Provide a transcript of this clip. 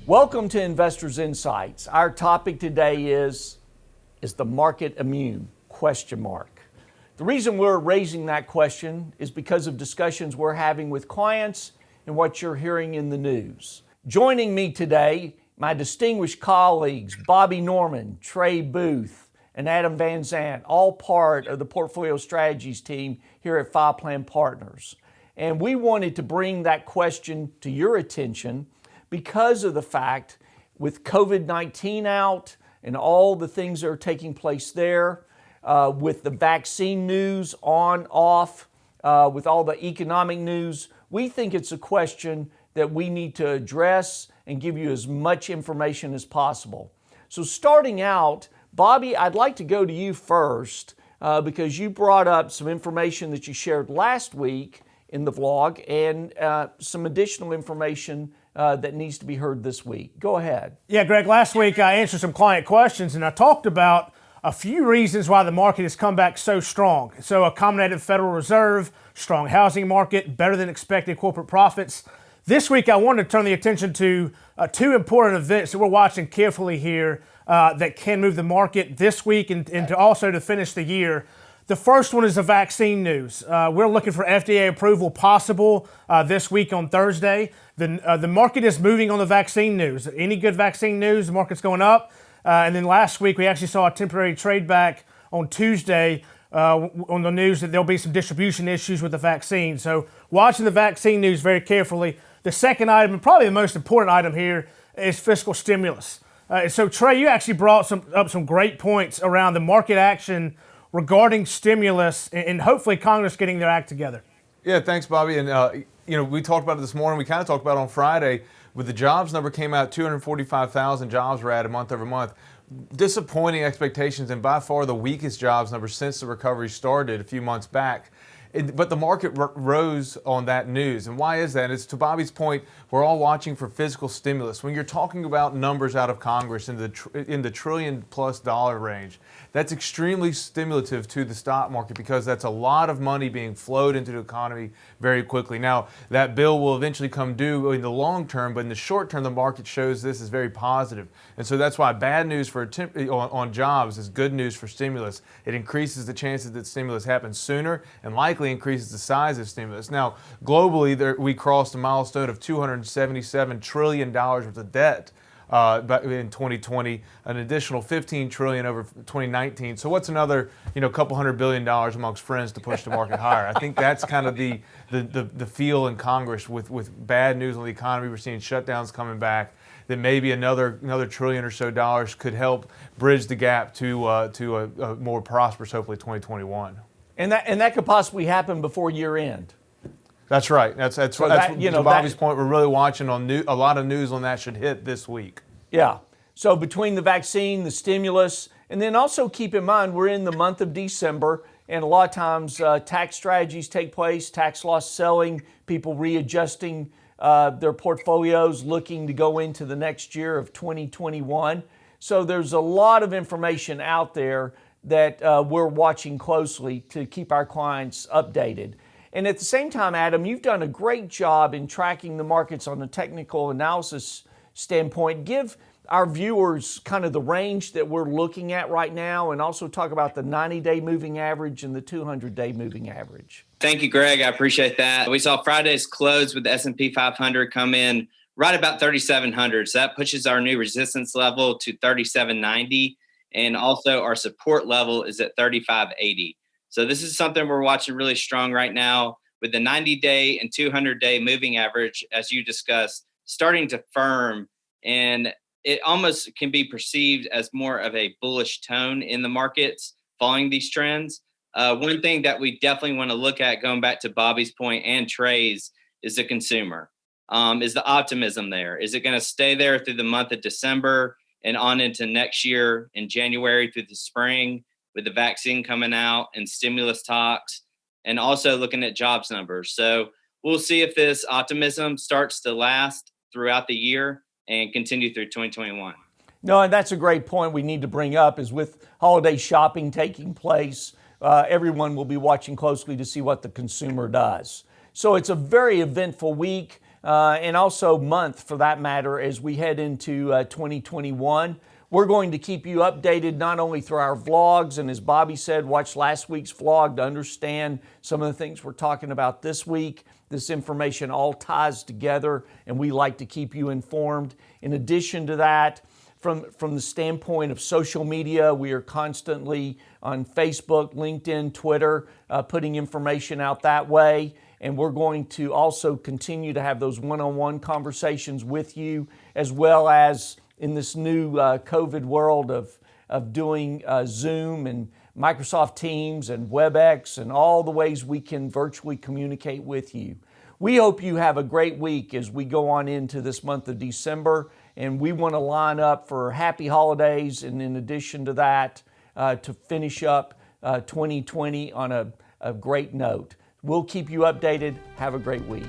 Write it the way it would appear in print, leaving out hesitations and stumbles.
Welcome to Investors Insights. Our topic today is the market immune? The reason we're raising that question is because of discussions we're having with clients and what you're hearing in the news. Joining me today, my distinguished colleagues, Bobby Norman, Trey Booth, and Adam Van Zant, all part of the Portfolio Strategies team here at Five Plan Partners. And we wanted to bring that question to your attention because of the fact with COVID-19 out and all the things that are taking place there, with the vaccine news on, off, with all the economic news, we think it's a question that we need to address and give you as much information as possible. So starting out, Bobby, I'd like to go to you first because you brought up some information that you shared last week in the vlog and some additional information that needs to be heard this week. Go ahead. Yeah, Greg, last week I answered some client questions and I talked about a few reasons why the market has come back so strong. So accommodative Federal Reserve, strong housing market, better than expected corporate profits. This week I wanted to turn the attention to two important events that we're watching carefully here that can move the market this week and to also to finish the year. The first one is the vaccine news. We're looking for FDA approval possible this week on Thursday. The market is moving on the vaccine news. Any good vaccine news, the market's going up. And then last week, we actually saw a temporary trade back on Tuesday on the news that there'll be some distribution issues with the vaccine. So watching the vaccine news very carefully. The second item, and probably the most important item here, is fiscal stimulus. So Trey, you actually brought up some great points around the market action regarding stimulus and hopefully Congress getting their act together. Yeah, thanks, Bobby. And, we talked about it this morning. We kind of talked about it on Friday. With the jobs number came out, 245,000 jobs were added month over month. Disappointing expectations and by far the weakest jobs number since the recovery started a few months back. But the market rose on that news. And why is that? It's to Bobby's point, we're all watching for fiscal stimulus. When you're talking about numbers out of Congress in the $1 trillion+ range, that's extremely stimulative to the stock market because that's a lot of money being flowed into the economy very quickly. Now, that bill will eventually come due in the long term, but in the short term, the market shows this is very positive. And so that's why bad news on jobs is good news for stimulus. It increases the chances that stimulus happens sooner and likely increases the size of stimulus. Now, globally, we crossed a milestone of $277 trillion worth of debt in 2020, an additional $15 trillion over 2019. So what's another, couple $100 billion amongst friends to push the market higher? I think that's kind of the feel in Congress with bad news on the economy. We're seeing shutdowns coming back. That maybe another trillion or so dollars could help bridge the gap to a more prosperous, hopefully, 2021. And that could possibly happen before year end. That's right. That's to Bobby's point. We're really watching on a lot of news on that should hit this week. Yeah. So between the vaccine, the stimulus, and then also keep in mind we're in the month of December, and a lot of times tax strategies take place, tax loss selling, people readjusting their portfolios, looking to go into the next year of 2021. So there's a lot of information out there that we're watching closely to keep our clients updated. And at the same time, Adam, you've done a great job in tracking the markets on a technical analysis standpoint. Give our viewers kind of the range that we're looking at right now and also talk about the 90-day moving average and the 200-day moving average. Thank you, Greg. I appreciate that. We saw Friday's close with the S&P 500 come in right about 3,700. So that pushes our new resistance level to 3,790. And also our support level is at 3,580. So this is something we're watching really strong right now with the 90-day and 200-day moving average, as you discussed, starting to firm. And it almost can be perceived as more of a bullish tone in the markets following these trends. One thing that we definitely want to look at, going back to Bobby's point and Trey's, is the consumer. Is the optimism there? Is it going to stay there through the month of December and on into next year in January through the spring with the vaccine coming out and stimulus talks, and also looking at jobs numbers? So we'll see if this optimism starts to last throughout the year and continue through 2021. No, and that's a great point we need to bring up is with holiday shopping taking place, everyone will be watching closely to see what the consumer does. So it's a very eventful week. and also month for that matter as we head into 2021. We're going to keep you updated not only through our vlogs, and as Bobby said, watch last week's vlog to understand some of the things we're talking about this week. This information all ties together, and we like to keep you informed. In addition to that, from the standpoint of social media, we are constantly on Facebook, LinkedIn, Twitter, putting information out that way. And we're going to also continue to have those one-on-one conversations with you, as well as in this new COVID world of doing Zoom and Microsoft Teams and WebEx and all the ways we can virtually communicate with you. We hope you have a great week as we go on into this month of December, and we want to line up for happy holidays, and in addition to that, to finish up 2020 on a great note. We'll keep you updated. Have a great week.